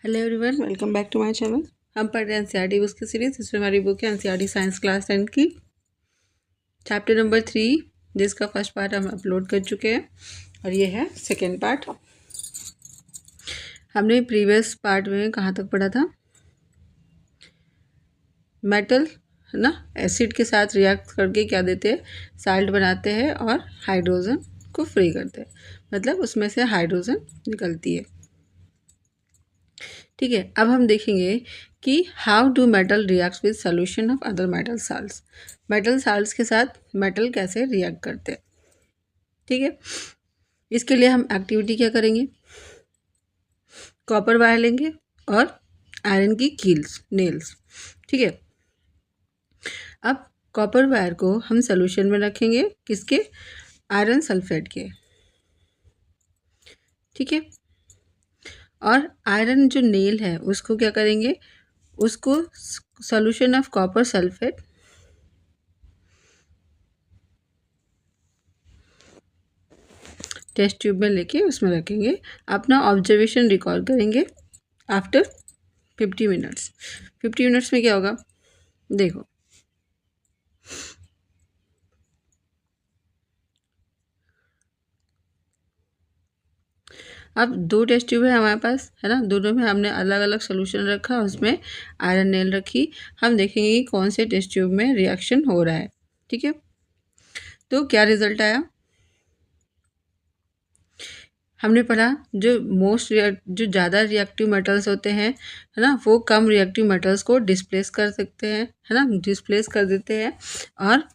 Hello everyone, welcome back to my channel. हम पढ़ रहे हैं एनसीईआरटी बुक्स की सीरीज। इसमें हमारी बुक है एनसीईआरटी साइंस क्लास 10 की चैप्टर नंबर 3, जिसका फर्स्ट पार्ट हम अपलोड कर चुके हैं और ये है सेकेंड पार्ट। हमने प्रीवियस पार्ट में कहाँ तक पढ़ा था? मेटल है ना, एसिड के साथ रिएक्ट करके क्या देते हैं, साल्ट बनाते हैं और हाइड्रोजन को फ्री करते हैं, मतलब उसमें से हाइड्रोजन निकलती है। ठीक है, अब हम देखेंगे कि how do metal react with solution of other metal salts. Metal salts के साथ मेटल कैसे रिएक्ट करते हैं। ठीक है, इसके लिए हम एक्टिविटी क्या करेंगे, कॉपर वायर लेंगे और आयरन की कील्स, नेल्स। ठीक है, अब कॉपर वायर को हम सोल्यूशन में रखेंगे, किसके? आयरन सल्फेट के। ठीक है, और आयरन जो नेल है उसको क्या करेंगे, उसको solution of copper sulphate test tube में लेके उसमें रखेंगे। अपना ऑब्जर्वेशन रिकॉर्ड करेंगे आफ्टर 50 मिनट्स। 50 मिनट्स में क्या होगा, देखो। अब दो टेस्ट ट्यूब है हमारे पास, है ना, दोनों में हमने अलग अलग सोल्यूशन रखा, उसमें आयरन नेल रखी। हम देखेंगे कि कौन से टेस्ट ट्यूब में रिएक्शन हो रहा है। ठीक है, तो क्या रिजल्ट आया, हमने पढ़ा जो जो ज़्यादा रिएक्टिव मेटल्स होते हैं, है ना, वो कम रिएक्टिव मेटल्स को डिस्प्लेस कर सकते हैं, है ना, डिस्प्लेस कर देते हैं और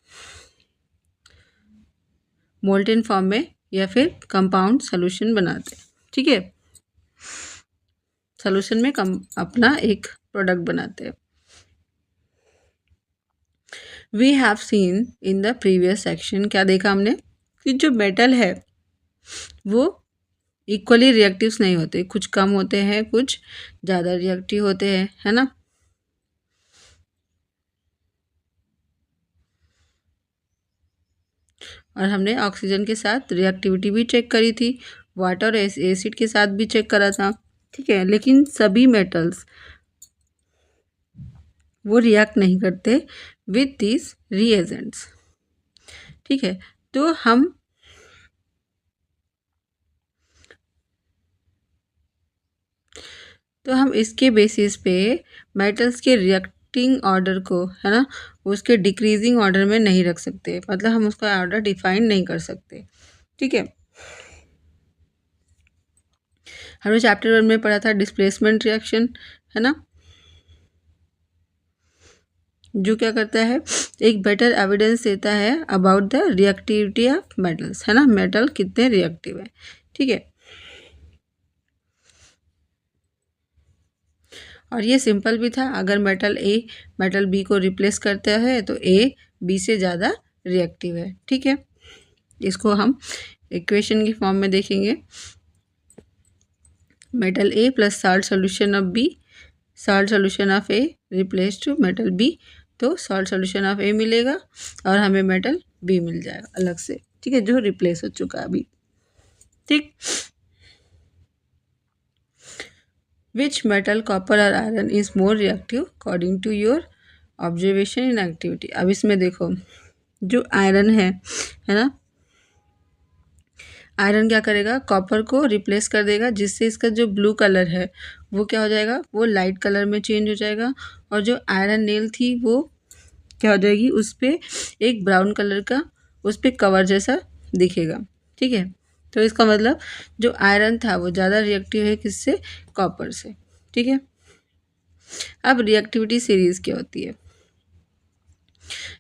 मोल्टेन फॉर्म में या फिर कंपाउंड सोल्यूशन बनाते हैं। ठीक है, सोल्यूशन में अपना एक प्रोडक्ट बनाते हैं। We have seen in the previous section, क्या देखा हमने कि जो मेटल है वो इक्वली रिएक्टिव्स नहीं होते, कुछ कम होते हैं, कुछ ज़्यादा रिएक्टिव होते हैं, है ना। और हमने ऑक्सीजन के साथ रिएक्टिविटी भी चेक करी थी, वाटर और एसिड के साथ भी चेक करा था। ठीक है, लेकिन सभी मेटल्स वो रिएक्ट नहीं करते विथ दिस रिएजेंट्स। ठीक है, तो हम इसके बेसिस पे मेटल्स के रिएक्टिंग ऑर्डर को, है ना, उसके डिक्रीजिंग ऑर्डर में नहीं रख सकते, मतलब हम उसका ऑर्डर डिफाइन नहीं कर सकते। ठीक है, हमने चैप्टर 1 में पढ़ा था डिस्प्लेसमेंट रिएक्शन, है ना, जो क्या करता है, एक बेटर एविडेंस देता है about the reactivity of metals, है ना, मेटल कितने रिएक्टिव है। ठीक है, और ये सिंपल भी था, अगर मेटल ए मेटल बी को रिप्लेस करता है तो ए बी से ज़्यादा रिएक्टिव है। ठीक है, इसको हम इक्वेशन की फॉर्म में देखेंगे, metal A plus salt solution of B, salt solution of A replace to metal B, तो सॉल्ट सोल्यूशन ऑफ ए मिलेगा और हमें मेटल बी मिल जाएगा अलग से। ठीक है, जो रिप्लेस हो चुका अभी। ठीक, विच मेटल कॉपर और iron is more reactive according to your observation in activity. अब इसमें देखो, जो आयरन है ना, आयरन क्या करेगा, कॉपर को रिप्लेस कर देगा, जिससे इसका जो ब्लू कलर है वो क्या हो जाएगा, वो लाइट कलर में चेंज हो जाएगा, और जो आयरन नेल थी वो क्या हो जाएगी, उस पर एक ब्राउन कलर का उस पर कवर जैसा दिखेगा। ठीक है, तो इसका मतलब जो आयरन था वो ज़्यादा रिएक्टिव है, किससे? कॉपर से। ठीक है, अब रिएक्टिविटी सीरीज क्या होती है?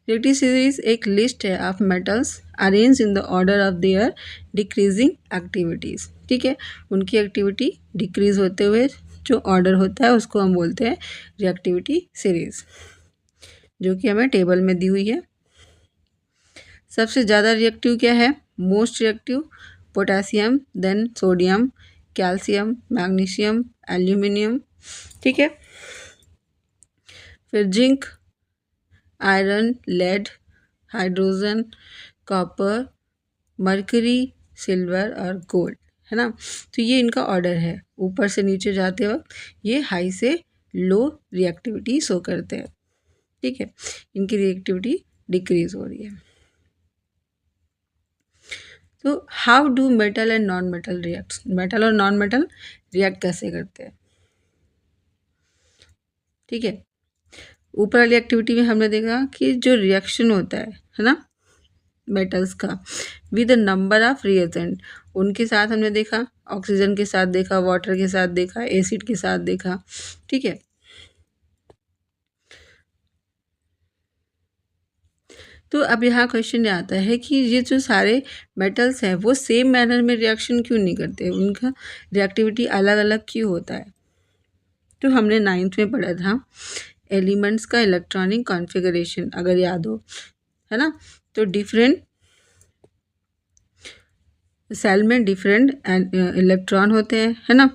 रिएक्टिव सीरीज एक लिस्ट है of metals arrange in the order of their decreasing activities. ठीक है, उनकी एक्टिविटी डिक्रीज होते हुए जो ऑर्डर होता है उसको हम बोलते हैं रिएक्टिविटी सीरीज, जो कि हमें टेबल में दी हुई है। सबसे ज़्यादा रिएक्टिव क्या है? Most reactive potassium, then sodium, calcium, magnesium, aluminium. ठीक है, फिर zinc, iron, lead, hydrogen, copper, mercury, silver और गोल्ड, है ना। तो ये इनका ऑर्डर है, ऊपर से नीचे जाते वक्त ये हाई से लो रिएक्टिविटी शो करते हैं, ठीक है। इनकी रिएक्टिविटी डिक्रीज हो रही है। तो how do metal and non metal react, metal और नॉन मेटल रिएक्ट कैसे करते हैं, ठीक है। ऊपर वाली एक्टिविटी में हमने देखा कि जो रिएक्शन होता है ना मेटल्स का विद नंबर ऑफ रिएजेंट, उनके साथ हमने देखा, ऑक्सीजन के साथ देखा, वाटर के साथ देखा, एसिड के साथ देखा, ठीक है। तो अब यहाँ क्वेश्चन ये आता है कि ये जो सारे मेटल्स हैं वो सेम मैनर में रिएक्शन क्यों नहीं करते, उनका रिएक्टिविटी अलग अलग क्यों होता है। तो हमने 9th में पढ़ा था एलिमेंट्स का इलेक्ट्रॉनिक कॉन्फ़िगरेशन, अगर याद हो, है ना। तो डिफरेंट सेल में डिफरेंट इलेक्ट्रॉन होते हैं, है ना।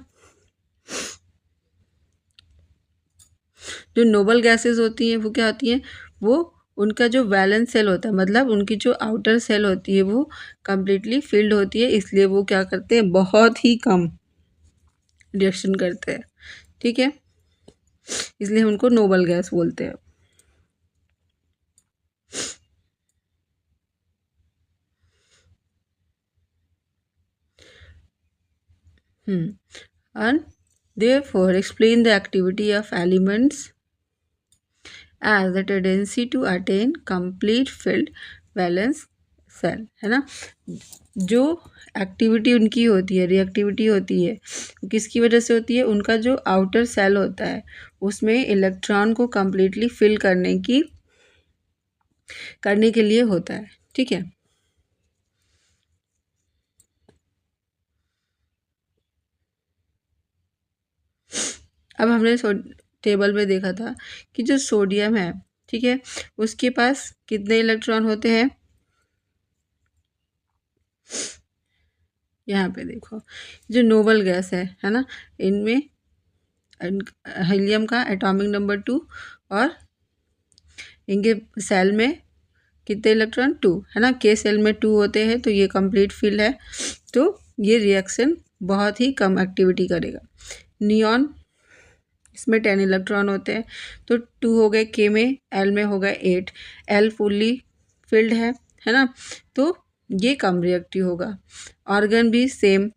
जो नोबल गैसेस होती हैं वो क्या होती हैं, वो उनका जो वैलेंस सेल होता है, मतलब उनकी जो आउटर सेल होती है वो कम्प्लीटली फिल्ड होती है, इसलिए वो क्या करते हैं, बहुत ही कम रिएक्शन करते हैं, ठीक है। इसलिए हम उनको नोबल गैस बोलते हैं। And therefore explain the activity of elements as the tendency to attain complete filled valence cell, है ना। जो एक्टिविटी उनकी होती है, रिएक्टिविटी होती है, किसकी वजह से होती है, उनका जो आउटर सेल होता है उसमें इलेक्ट्रॉन को कम्प्लीटली फिल करने के लिए होता है, ठीक है। अब हमने टेबल में देखा था कि जो सोडियम है, ठीक है, उसके पास कितने इलेक्ट्रॉन होते हैं, यहाँ पे देखो जो नोबल गैस है ना, इनमें हीलियम का एटॉमिक नंबर 2 और इनके सेल में कितने इलेक्ट्रॉन 2, है ना। के सेल में 2 होते हैं, तो ये कंप्लीट फिल है, तो ये रिएक्शन बहुत ही कम एक्टिविटी करेगा। नियॉन, इसमें 10 इलेक्ट्रॉन होते हैं, तो 2 हो गए के में, एल में हो गए 8, एल फुल्ली फिल्ड है ना, तो ये कम रिएक्टिव होगा। ऑर्गन भी सेम।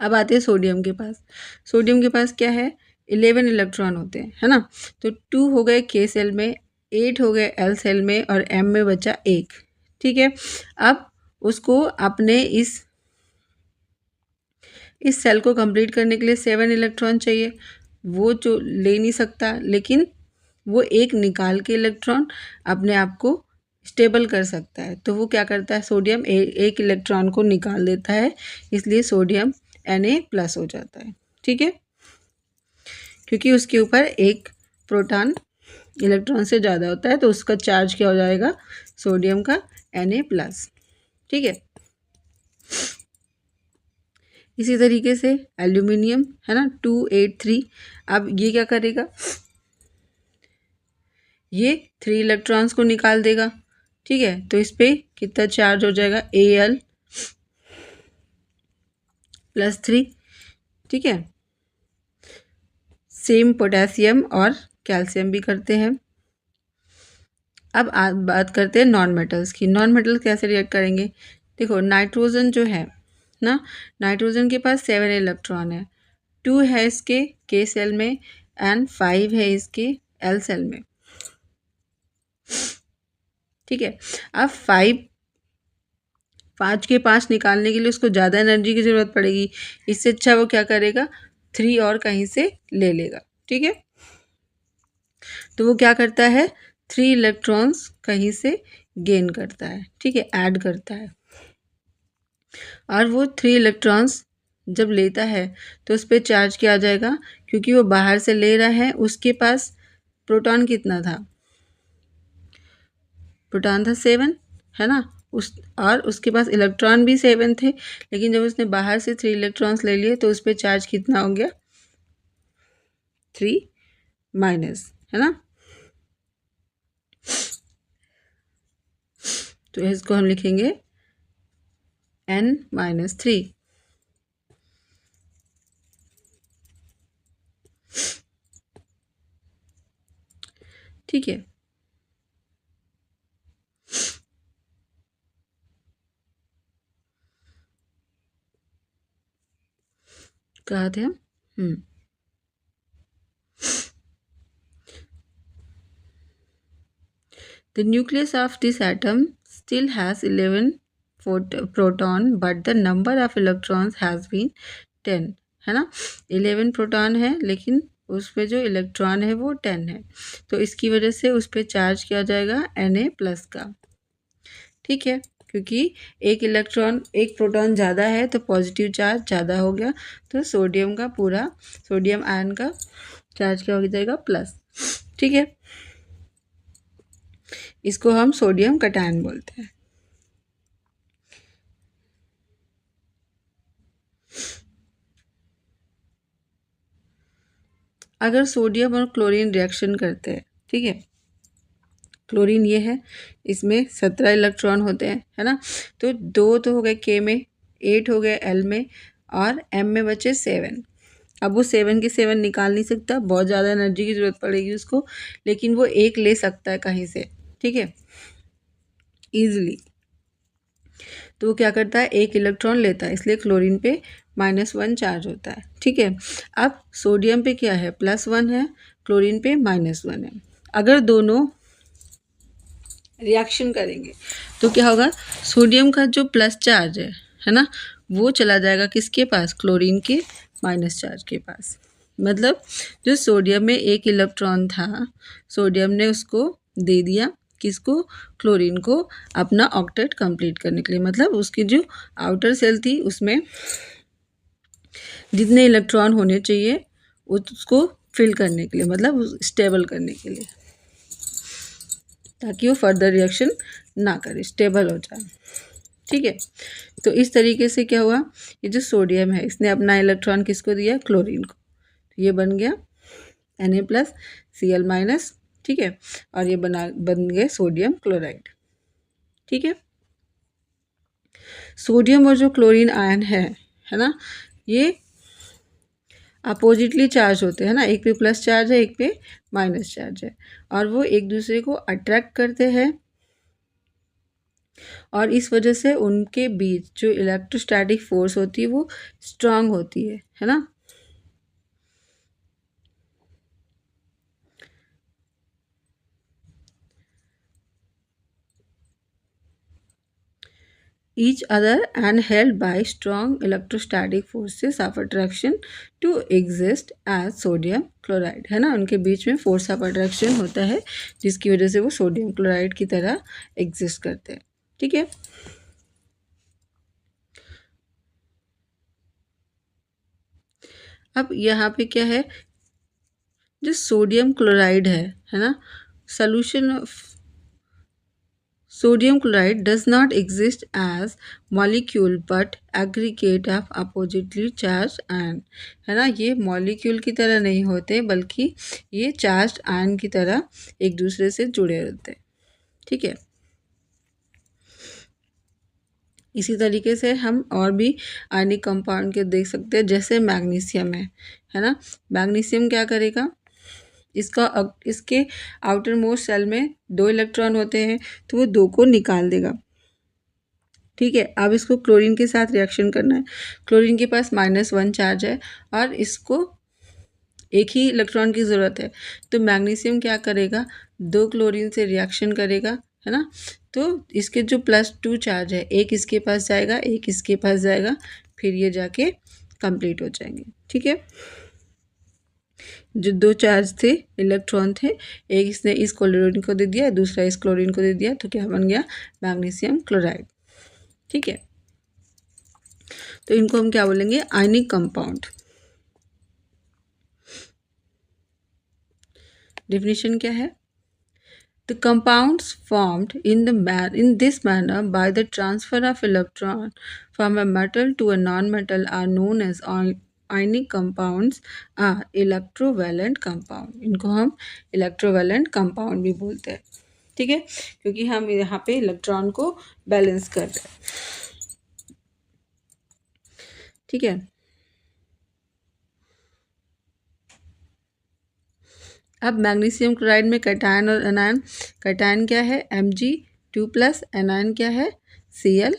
अब आते हैं सोडियम के पास। सोडियम के पास क्या है, 11 इलेक्ट्रॉन होते हैं, है ना। तो 2 हो गए के सेल में, 8 हो गए एल सेल में, और एम में बचा 1, ठीक है। अब उसको अपने इस सेल को कंप्लीट करने के लिए 7 इलेक्ट्रॉन चाहिए, वो जो ले नहीं सकता, लेकिन वो एक निकाल के इलेक्ट्रॉन अपने आप को स्टेबल कर सकता है। तो वो क्या करता है, सोडियम एक इलेक्ट्रॉन को निकाल देता है, इसलिए सोडियम Na+ हो जाता है, ठीक है, क्योंकि उसके ऊपर एक प्रोटॉन इलेक्ट्रॉन से ज़्यादा होता है, तो उसका चार्ज क्या हो जाएगा, सोडियम का Na+, ठीक है। इसी तरीके से एल्यूमिनियम, है ना, 283। अब ये क्या करेगा, ये 3 इलेक्ट्रॉन्स को निकाल देगा, ठीक है। तो इस पर कितना चार्ज हो जाएगा, Al+3, ठीक है। सेम पोटेशियम और कैल्शियम भी करते हैं। अब बात करते हैं नॉन मेटल्स की। नॉन मेटल्स कैसे रिएक्ट करेंगे, देखो नाइट्रोजन जो है ना, नाइट्रोजन के पास 7 इलेक्ट्रॉन है, 2 है इसके के सेल में एंड 5 है इसके एल सेल में, ठीक है। अब 5 के 5 निकालने के लिए उसको ज़्यादा एनर्जी की ज़रूरत पड़ेगी, इससे अच्छा वो क्या करेगा, 3 और कहीं से ले लेगा, ठीक है। तो वो क्या करता है, 3 इलेक्ट्रॉन्स कहीं से गेन करता है, ठीक है, ऐड करता है। और वो 3 इलेक्ट्रॉन्स जब लेता है तो उस पर चार्ज क्या आ जाएगा, क्योंकि वो बाहर से ले रहा है, उसके पास प्रोटॉन कितना था, प्रोटॉन था 7, है ना, और उसके पास इलेक्ट्रॉन भी 7 थे, लेकिन जब उसने बाहर से 3 इलेक्ट्रॉन्स ले लिए तो उस पर चार्ज कितना हो गया, 3-, है ना। तो इसको हम लिखेंगे N-3, ठीक है। कहाँ थे हम? The nucleus of this atom still has 11 proton, but the number of electrons has been 10, है ना। 11 प्रोटॉन है लेकिन उस पे जो इलेक्ट्रॉन है वो 10 है, तो इसकी वजह से उस पर चार्ज किया जाएगा Na+ का। ठीक है, क्योंकि एक इलेक्ट्रॉन एक प्रोटॉन ज़्यादा है तो पॉजिटिव चार्ज ज़्यादा हो गया, तो सोडियम का पूरा सोडियम आयन का चार्ज क्या हो जाएगा? प्लस। ठीक है, इसको हम सोडियम कटायन बोलते हैं। अगर सोडियम और क्लोरीन रिएक्शन करते हैं, ठीक है, क्लोरीन ये है, इसमें 17 इलेक्ट्रॉन होते हैं, है ना। तो 2 तो हो गए के में, 8 हो गए एल में, और एम में बचे 7। अब वो 7 के 7 निकाल नहीं सकता, बहुत ज़्यादा एनर्जी की ज़रूरत पड़ेगी उसको, लेकिन वो एक ले सकता है कहीं से, ठीक है, ईजिली। तो वो क्या करता है? एक इलेक्ट्रॉन लेता है, इसलिए क्लोरीन पे -1 चार्ज होता है। ठीक है, अब सोडियम पे क्या है? +1 है, क्लोरीन पे -1 है। अगर दोनों रिएक्शन करेंगे तो क्या होगा? सोडियम का जो प्लस चार्ज है ना, वो चला जाएगा किसके पास? क्लोरीन के माइनस चार्ज के पास। मतलब जो सोडियम में एक इलेक्ट्रॉन था, सोडियम ने उसको दे दिया किसको? क्लोरीन को, अपना ऑक्टेट कंप्लीट करने के लिए। मतलब उसकी जो आउटर सेल थी उसमें जितने इलेक्ट्रॉन होने चाहिए उसको फिल करने के लिए, मतलब स्टेबल करने के लिए, ताकि वो फर्दर रिएक्शन ना करे, स्टेबल हो जाए। ठीक है, तो इस तरीके से क्या हुआ? ये जो सोडियम है इसने अपना इलेक्ट्रॉन किसको दिया? क्लोरीन को। तो ये बन गया Na+Cl-। ठीक है, और ये बन गए सोडियम क्लोराइड। ठीक है, सोडियम और जो क्लोरीन आयन है ना, ये अपोजिटली चार्ज होते हैं ना, एक पे प्लस चार्ज है, एक पे माइनस चार्ज है, और वो एक दूसरे को अट्रैक्ट करते हैं, और इस वजह से उनके बीच जो इलेक्ट्रोस्टैटिक फोर्स होती है वो स्ट्रांग होती है ना। each other and held by strong electrostatic forces of attraction to exist as sodium chloride, है ना। उनके बीच में फोर्स ऑफ अट्रैक्शन होता है जिसकी वजह से वो सोडियम क्लोराइड की तरह एग्जिस्ट करते हैं। ठीक है, अब यहाँ पे क्या है? जो सोडियम क्लोराइड है ना, solution of sodium chloride does not exist as molecule but aggregate of oppositely charged ion, है ना। ये मॉलिक्यूल की तरह नहीं होते बल्कि ये चार्ज्ड आयन की तरह एक दूसरे से जुड़े रहते हैं। ठीक है, इसी तरीके से हम और भी आयनिक कंपाउंड के देख सकते हैं, जैसे मैग्नीशियम है ना। मैग्नीशियम क्या करेगा? इसके आउटर मोस्ट सेल में 2 इलेक्ट्रॉन होते हैं, तो वो 2 को निकाल देगा। ठीक है, अब इसको क्लोरीन के साथ रिएक्शन करना है। क्लोरीन के पास -1 चार्ज है और इसको एक ही इलेक्ट्रॉन की ज़रूरत है, तो मैग्नीशियम क्या करेगा? 2 क्लोरीन से रिएक्शन करेगा, है ना। तो इसके जो +2 चार्ज है, एक इसके पास जाएगा, एक इसके पास जाएगा, फिर ये जाके कंप्लीट हो जाएंगे। ठीक है, जो 2 चार्ज थे, इलेक्ट्रॉन थे, एक इसने इस क्लोरीन को दे दिया, दूसरा इस क्लोरीन को दे दिया, तो क्या बन गया? Magnesium chloride. ठीक है, तो इनको हम क्या बोलेंगे? Ionic compound. डेफिनेशन क्या है? The compounds formed in this manner by the transfer of electron from a metal to a non-metal are known as ionic compounds are electrovalent compound। इनको हम electrovalent compound भी बोलते हैं। ठीक है, क्योंकि हम यहाँ पे इलेक्ट्रॉन को बैलेंस कर रहे हैं। ठीक है, अब मैग्नीशियम क्लोराइड में कैटायन और एनायन, कैटायन क्या है Mg2+, एनायन क्या है Cl-।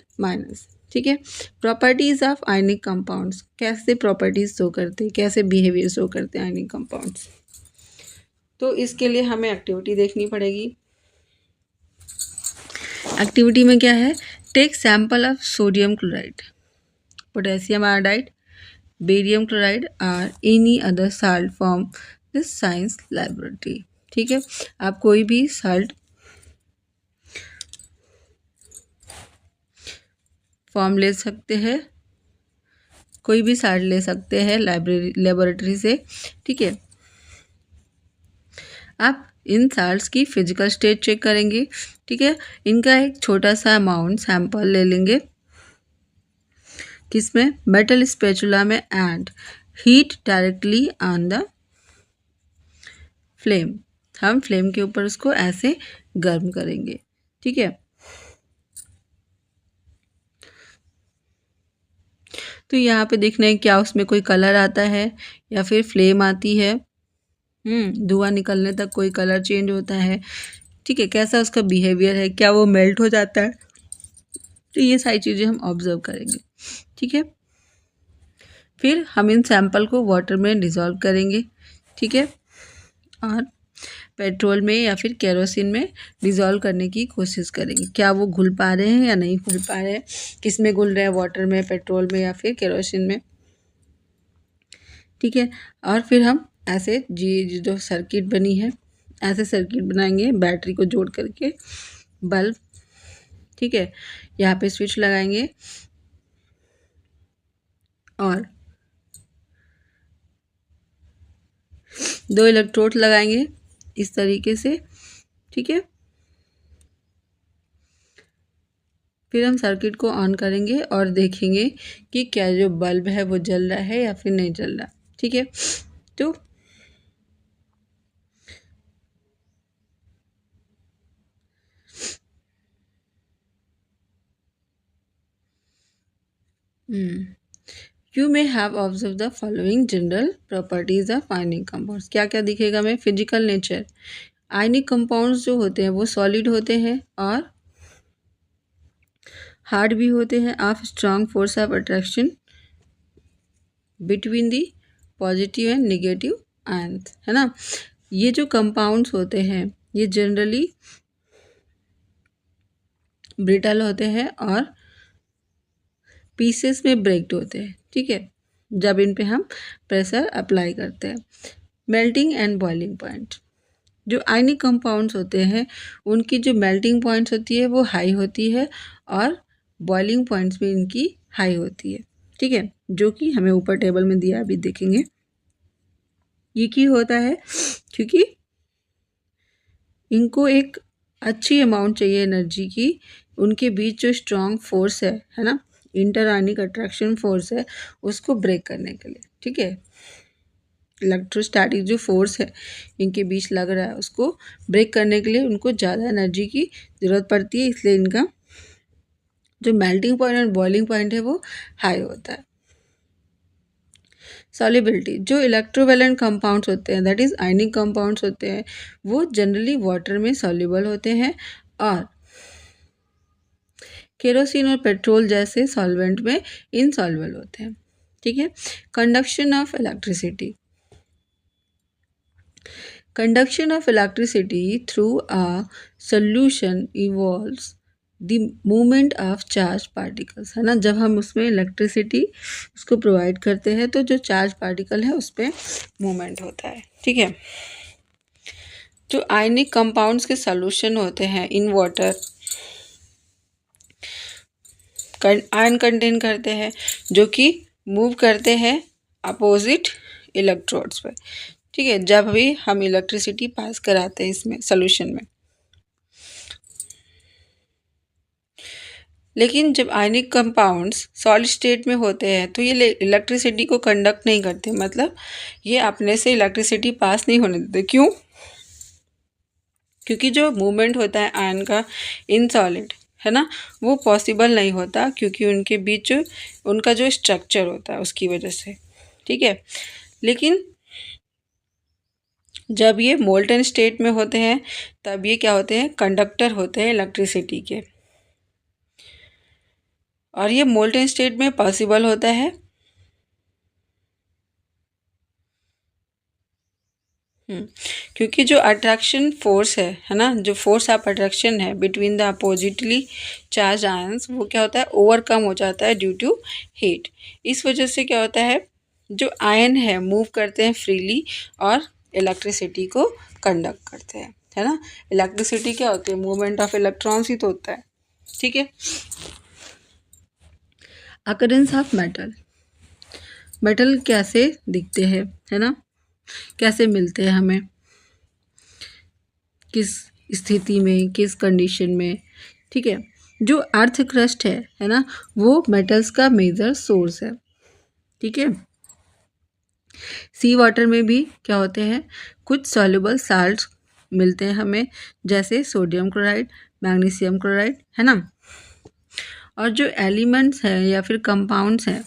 ठीक है। प्रॉपर्टीज ऑफ आयनिक कंपाउंड्स, कैसे प्रॉपर्टीज शो करते हैं, कैसे बिहेवियर शो करते हैं आयनिक कंपाउंड्स। तो इसके लिए हमें एक्टिविटी देखनी पड़ेगी। एक्टिविटी में क्या है, take sample of sodium chloride, potassium iodide, barium chloride और any other salt from this science laboratory. ठीक है, आप कोई भी साल्ट फॉर्म ले सकते हैं, कोई भी साल्ट ले सकते हैं लेबोरेटरी से। ठीक है, आप इन साल्ट्स की फिजिकल स्टेट चेक करेंगे। ठीक है, इनका एक छोटा सा अमाउंट सैंपल ले लेंगे, किसमें, मेटल स्पैचुला में, and heat directly on the flame, हम फ्लेम के ऊपर उसको ऐसे गर्म करेंगे। ठीक है, तो यहाँ पे देखना है क्या उसमें कोई कलर आता है या फिर फ्लेम आती है, धुआं निकलने तक कोई कलर चेंज होता है। ठीक है, कैसा उसका बिहेवियर है, क्या वो मेल्ट हो जाता है, तो ये सारी चीज़ें हम ऑब्जर्व करेंगे। ठीक है, फिर हम इन सैंपल को वाटर में डिज़ोल्व करेंगे। ठीक है, और पेट्रोल में या फिर केरोसिन में डिज़ोल्व करने की कोशिश करेंगे, क्या वो घुल पा रहे हैं या नहीं घुल पा रहे हैं, किस में घुल रहे हैं, वाटर में, पेट्रोल में या फिर केरोसिन में। ठीक है, और फिर हम ऐसे जो सर्किट बनी है, ऐसे सर्किट बनाएंगे बैटरी को जोड़ करके, बल्ब। ठीक है, यहाँ पे स्विच लगाएंगे और 2 इलेक्ट्रोड लगाएंगे इस तरीके से। ठीक है, फिर हम सर्किट को ऑन करेंगे और देखेंगे कि क्या जो बल्ब है वो जल रहा है या फिर नहीं जल रहा। ठीक है, तो you may have observe the following general properties of ionic compounds. क्या क्या दिखेगा हमें, फिजिकल नेचर, आयनिक कंपाउंड्स जो होते हैं वो सॉलिड होते हैं और हार्ड भी होते हैं, of strong force of attraction between the positive and negative ions, है ना। ये जो कंपाउंड्स होते हैं ये जनरली ब्रिटल होते हैं और पीसेस में ब्रेक्ड होते हैं। ठीक है, जब इन पे हम प्रेशर अप्लाई करते हैं। मेल्टिंग एंड बॉइलिंग पॉइंट, जो आयनिक कंपाउंड्स होते हैं उनकी जो मेल्टिंग पॉइंट्स होती है वो हाई होती है और बॉइलिंग पॉइंट्स भी इनकी हाई होती है। ठीक है, जो कि हमें ऊपर टेबल में दिया, अभी देखेंगे। ये क्यों होता है, क्योंकि इनको एक अच्छी अमाउंट चाहिए एनर्जी की, उनके बीच जो स्ट्रॉन्ग फोर्स है ना, इंटर आयनिक अट्रैक्शन फोर्स है, उसको ब्रेक करने के लिए। ठीक है, इलेक्ट्रोस्टैटिक जो फोर्स है इनके बीच लग रहा है, उसको ब्रेक करने के लिए उनको ज़्यादा एनर्जी की ज़रूरत पड़ती है, इसलिए इनका जो मेल्टिंग पॉइंट और बॉइलिंग पॉइंट है वो हाई होता है। सॉल्युबिलिटी, जो इलेक्ट्रोवेलेंट कंपाउंड्स होते हैं, दैट इज़ आयनिक कंपाउंड्स होते हैं, वो जनरली वाटर में सॉल्युबल होते हैं और केरोसिन और पेट्रोल जैसे सॉल्वेंट में इनसॉल्युबल होते हैं। ठीक है, conduction of electricity, conduction of electricity through a solution involves the movement of charged particles, है ना। जब हम उसमें इलेक्ट्रिसिटी उसको प्रोवाइड करते हैं तो जो चार्ज पार्टिकल है उस पर मूवमेंट होता है। ठीक है, जो आयनिक कंपाउंड्स के सॉल्यूशन होते हैं इन वाटर, आयन कंटेन करते हैं, जो कि मूव करते हैं अपोजिट इलेक्ट्रोड्स पर। ठीक है, जब भी हम इलेक्ट्रिसिटी पास कराते हैं इसमें सॉल्यूशन में। लेकिन जब आयनिक कंपाउंड्स सॉलिड स्टेट में होते हैं तो ये इलेक्ट्रिसिटी को कंडक्ट नहीं करते, मतलब ये अपने से इलेक्ट्रिसिटी पास नहीं होने देते। क्यों, क्योंकि जो मूवमेंट होता है आयन का इन सॉलिड, है ना, वो पॉसिबल नहीं होता, क्योंकि उनके बीच उनका जो स्ट्रक्चर होता है उसकी वजह से। ठीक है, लेकिन जब ये मोल्टन स्टेट में होते हैं तब ये क्या होते हैं, कंडक्टर होते हैं इलेक्ट्रिसिटी के। और ये मोल्टन स्टेट में पॉसिबल होता है क्योंकि जो अट्रैक्शन फोर्स है ना, जो फोर्स ऑफ अट्रैक्शन है between the oppositely charge ions, वो क्या होता है, ओवरकम हो जाता है ड्यू टू हीट। इस वजह से क्या होता है, जो आयन है मूव करते हैं फ्रीली और इलेक्ट्रिसिटी को कंडक्ट करते हैं, है ना। इलेक्ट्रिसिटी क्या होती है, मूवमेंट ऑफ इलेक्ट्रॉन्स ही तो होता है, ठीक है। अकरेंस ऑफ मेटल, मेटल कैसे दिखते हैं, है ना, कैसे मिलते हैं हमें, किस स्थिति में, किस कंडीशन में, ठीक है। जो अर्थ क्रस्ट है ना, वो मेटल्स का मेजर सोर्स है, ठीक है। सी वाटर में भी क्या होते हैं, कुछ सॉल्युबल साल्ट मिलते हैं हमें, जैसे सोडियम क्लोराइड, मैग्नीशियम क्लोराइड, है ना। और जो एलिमेंट्स हैं या फिर कंपाउंड्स हैं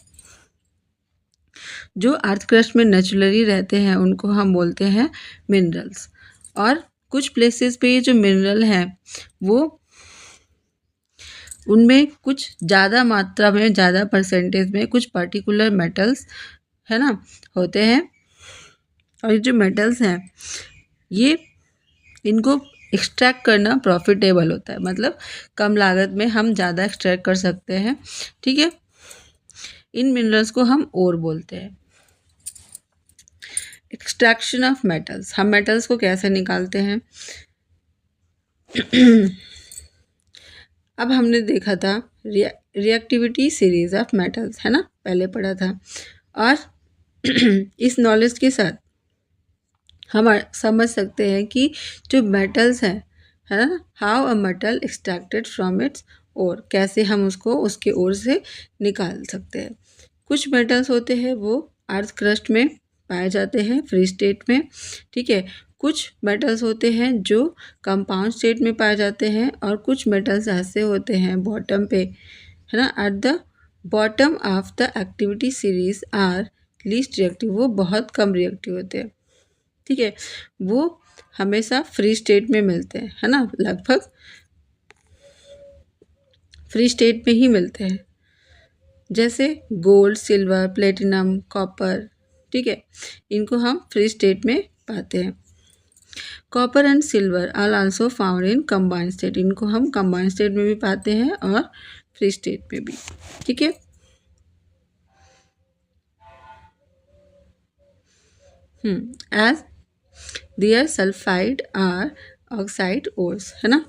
जो अर्थ क्रस्ट में नेचुरली रहते हैं, उनको हम बोलते हैं मिनरल्स। और कुछ प्लेसेस पे ये जो मिनरल हैं वो उनमें कुछ ज़्यादा मात्रा में, ज़्यादा परसेंटेज में कुछ पर्टिकुलर मेटल्स, है ना, होते हैं। और ये जो मेटल्स हैं ये, इनको एक्सट्रैक्ट करना प्रॉफिटेबल होता है, मतलब कम लागत में हम ज़्यादा एक्सट्रैक्ट कर सकते हैं, ठीक है। इन मिनरल्स को हम ओर बोलते हैं। एक्सट्रैक्शन ऑफ मेटल्स, हम मेटल्स को कैसे निकालते हैं अब हमने देखा था रिएक्टिविटी सीरीज ऑफ मेटल्स, है ना, पहले पढ़ा था। और इस नॉलेज के साथ हम समझ सकते हैं कि जो मेटल्स हैं, है ना, how a metal extracted from its ore, कैसे हम उसको उसके ओर से निकाल सकते हैं। कुछ मेटल्स होते हैं वो अर्थ क्रस्ट में पाए जाते हैं फ्री स्टेट में, ठीक है। कुछ मेटल्स होते हैं जो कंपाउंड स्टेट में पाए जाते हैं, और कुछ मेटल्स ऐसे होते हैं बॉटम पे, है ना, at the bottom of the activity series are least reactive, वो बहुत कम रिएक्टिव होते हैं, ठीक है। वो हमेशा फ्री स्टेट में मिलते हैं, है ना, लगभग फ्री स्टेट में ही मिलते हैं, जैसे गोल्ड, सिल्वर, प्लेटिनम, कॉपर, ठीक है, इनको हम फ्री स्टेट में पाते हैं। Copper and silver are also found in combined state, इनको हम कंबाइंड स्टेट में भी पाते हैं और फ्री स्टेट में भी, ठीक है। As their sulphide or oxide ores, है ना,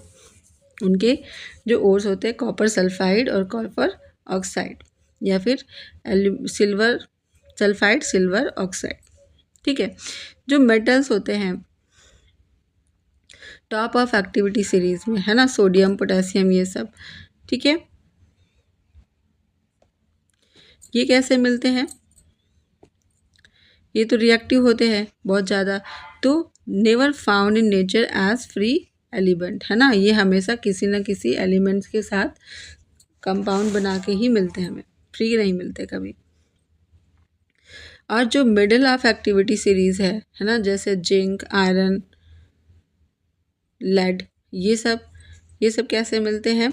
उनके जो ओर्स होते हैं कॉपर सल्फाइड और कॉपर ऑक्साइड, या फिर सिल्वर सल्फाइड, सिल्वर ऑक्साइड, ठीक है। जो मेटल्स होते हैं टॉप ऑफ एक्टिविटी सीरीज में, है ना, सोडियम, पोटेशियम, ये सब, ठीक है। ये कैसे मिलते हैं, ये तो रिएक्टिव होते हैं बहुत ज़्यादा, तो never found in nature as free element, है ना, ये हमेशा किसी न किसी एलिमेंट्स के साथ कंपाउंड बना के ही मिलते हैं, हमें फ्री नहीं मिलते कभी। और जो मिडिल ऑफ एक्टिविटी सीरीज है ना, जैसे जिंक, आयरन, लेड, ये सब कैसे मिलते हैं,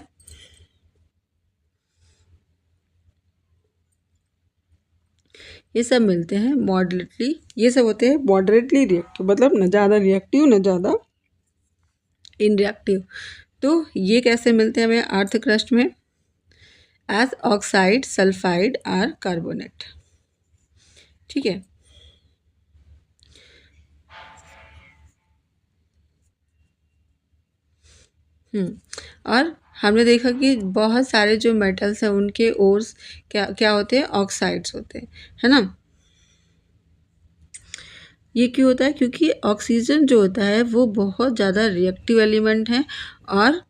ये सब मिलते हैं मॉडरेटली, ये सब होते हैं मॉडरेटली रिएक्टिव, मतलब न ज़्यादा रिएक्टिव न ज़्यादा इनरिएक्टिव। तो ये कैसे मिलते हैं हमें अर्थ क्रस्ट में, एज ऑक्साइड, सल्फाइड और कार्बोनेट, ठीक है। और हमने देखा कि बहुत सारे जो मेटल्स हैं उनके ओर्स क्या क्या होते हैं, ऑक्साइड्स होते हैं, है ना। ये क्यों होता है, क्योंकि ऑक्सीजन जो होता है वो बहुत ज़्यादा रिएक्टिव एलिमेंट है और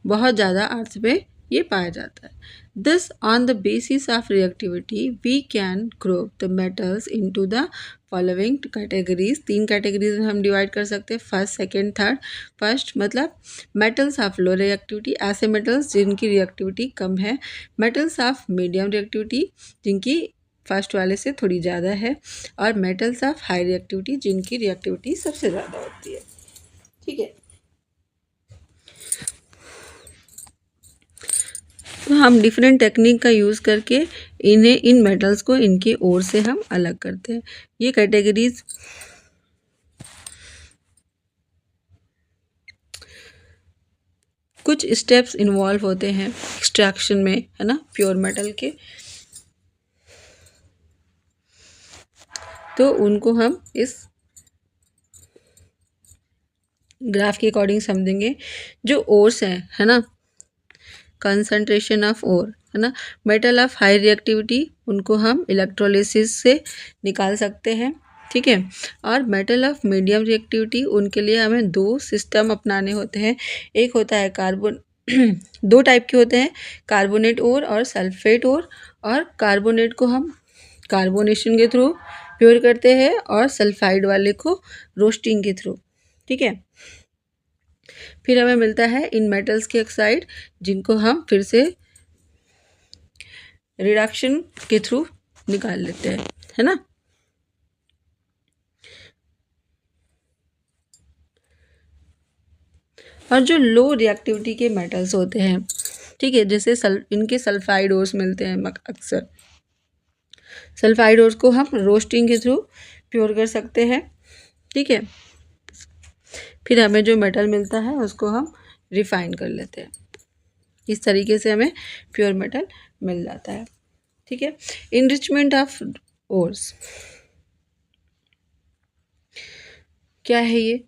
बहुत ज़्यादा अर्थ पे ये पाया जाता है। This on the basis of reactivity we can group the metals into the following categories, 3 categories में हम डिवाइड कर सकते हैं, फर्स्ट, सेकेंड, थर्ड। फर्स्ट मतलब मेटल्स ऑफ लो रिएक्टिविटी, ऐसे मेटल्स जिनकी रिएक्टिविटी कम है। मेटल्स ऑफ मीडियम रिएक्टिविटी, जिनकी फर्स्ट वाले से थोड़ी ज़्यादा है, और मेटल्स ऑफ हाई रिएक्टिविटी जिनकी रिएक्टिविटी सबसे ज़्यादा होती है। ठीक है, तो हम डिफरेंट टेक्निक का यूज़ करके इन मेटल्स को इनके ओर से हम अलग करते हैं। ये कैटेगरीज कुछ स्टेप्स इन्वॉल्व होते हैं एक्सट्रैक्शन में, है ना, प्योर मेटल के। तो उनको हम इस ग्राफ के अकॉर्डिंग समझेंगे। जो ओर्स हैं, है ना, कंसंट्रेशन ऑफ ओर, है ना, मेटल ऑफ हाई रिएक्टिविटी, उनको हम इलेक्ट्रोलिसिस से निकाल सकते हैं। ठीक है, और मेटल ऑफ मीडियम रिएक्टिविटी, उनके लिए हमें दो सिस्टम अपनाने होते हैं। एक होता है कार्बन दो टाइप के होते हैं, कार्बोनेट ओर और सल्फेट ओर। और कार्बोनेट को हम कार्बोनेशन के थ्रू प्योर करते हैं और सल्फाइड वाले को रोस्टिंग के थ्रू। ठीक है, फिर हमें मिलता है इन मेटल्स के ऑक्साइड, जिनको हम फिर से रिडक्शन के थ्रू निकाल लेते हैं, है ना। और जो लो रिएक्टिविटी के मेटल्स होते हैं, ठीक है, जैसे इनके सल्फाइड ओर्स मिलते हैं अक्सर। सल्फाइड ओर्स को हम रोस्टिंग के थ्रू प्योर कर सकते हैं। ठीक है, फिर हमें जो मेटल मिलता है उसको हम रिफाइन कर लेते हैं। इस तरीके से हमें प्योर मेटल मिल जाता है। ठीक है, इनरिचमेंट ऑफ ओर्स क्या है ये?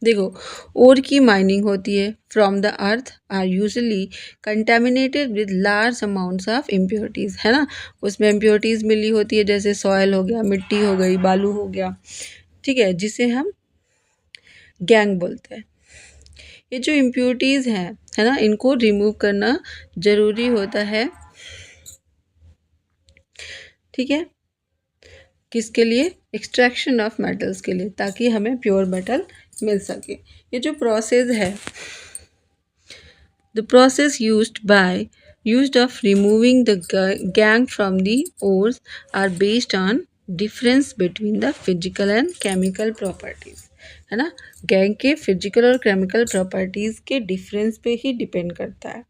देखो, ओर की माइनिंग होती है from the earth are usually contaminated with large amounts of impurities, है ना। उसमें इम्प्योरिटीज़ मिली होती है, जैसे सॉयल हो गया, मिट्टी हो गई, बालू हो गया। ठीक है, जिसे हम गैंग बोलते हैं। ये जो इम्प्योरिटीज़ हैं, है ना, इनको रिमूव करना ज़रूरी होता है। ठीक है, किसके लिए? एक्सट्रैक्शन ऑफ मेटल्स के लिए, ताकि हमें प्योर मेटल मिल सके। ये जो प्रोसेस है, the process used of removing the gangue from the ores are based on difference between the physical and chemical properties, है ना। गैंग के फिजिकल और केमिकल प्रॉपर्टीज के डिफरेंस पे ही डिपेंड करता है।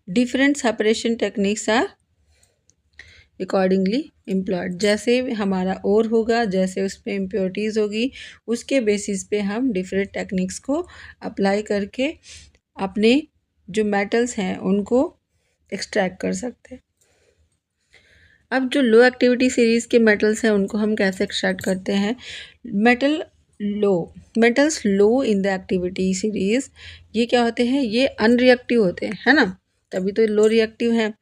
Different separation techniques are accordingly employed. जैसे हमारा ओर होगा, जैसे उसमें इम्प्योरिटीज़ होगी, उसके बेसिस पे हम डिफरेंट टेक्निक्स को अप्लाई करके अपने जो मेटल्स हैं उनको एक्सट्रैक्ट कर सकते हैं। अब जो लो एक्टिविटी सीरीज़ के मेटल्स हैं उनको हम कैसे एक्सट्रैक्ट करते हैं? Metals low in the activity series, ये क्या होते हैं? ये अनरिएक्टिव होते हैं, है ना, तभी तो लो रिएक्टिव है।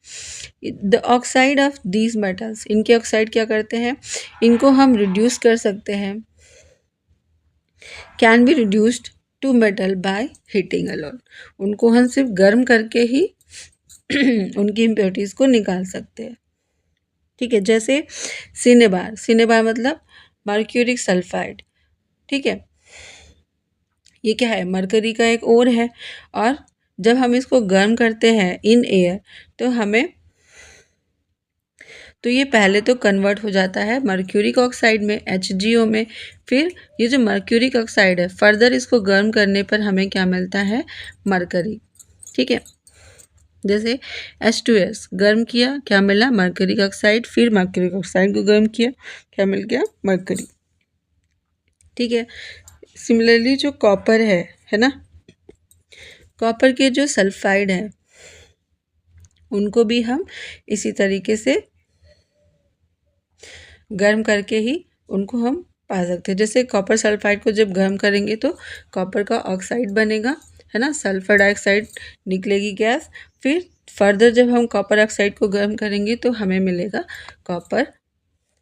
The oxide of these metals, इनके ऑक्साइड क्या करते हैं? इनको हम रिड्यूस कर सकते हैं, can be reduced to metal by heating alone. उनको हम सिर्फ गर्म करके ही उनकी इम्प्योरिटीज़ को निकाल सकते हैं। ठीक है, जैसे सिनेबार मतलब मर्क्यूरिक सल्फाइड। ठीक है, ये क्या है? मरकरी का एक ओर है, और जब हम इसको गर्म करते हैं इन एयर, तो ये पहले तो कन्वर्ट हो जाता है मर्क्यूरिक ऑक्साइड में, HgO में। फिर ये जो मर्क्यूरिक ऑक्साइड है, फर्दर इसको गर्म करने पर हमें क्या मिलता है? मरकरी। ठीक है, जैसे H2S गर्म किया, क्या मिला? Mercuric oxide. फिर मर्क्यूरिक ऑक्साइड को गर्म किया, क्या मिल गया? मरकरी। ठीक है, सिमिलरली जो कॉपर है ना, कॉपर के जो सल्फाइड है उनको भी हम इसी तरीके से गर्म करके ही उनको हम पा सकते हैं। जैसे कॉपर सल्फाइड को जब गर्म करेंगे तो कॉपर का ऑक्साइड बनेगा, है ना, सल्फर डाइऑक्साइड निकलेगी गैस। फिर फर्दर जब हम कॉपर ऑक्साइड को गर्म करेंगे तो हमें मिलेगा कॉपर,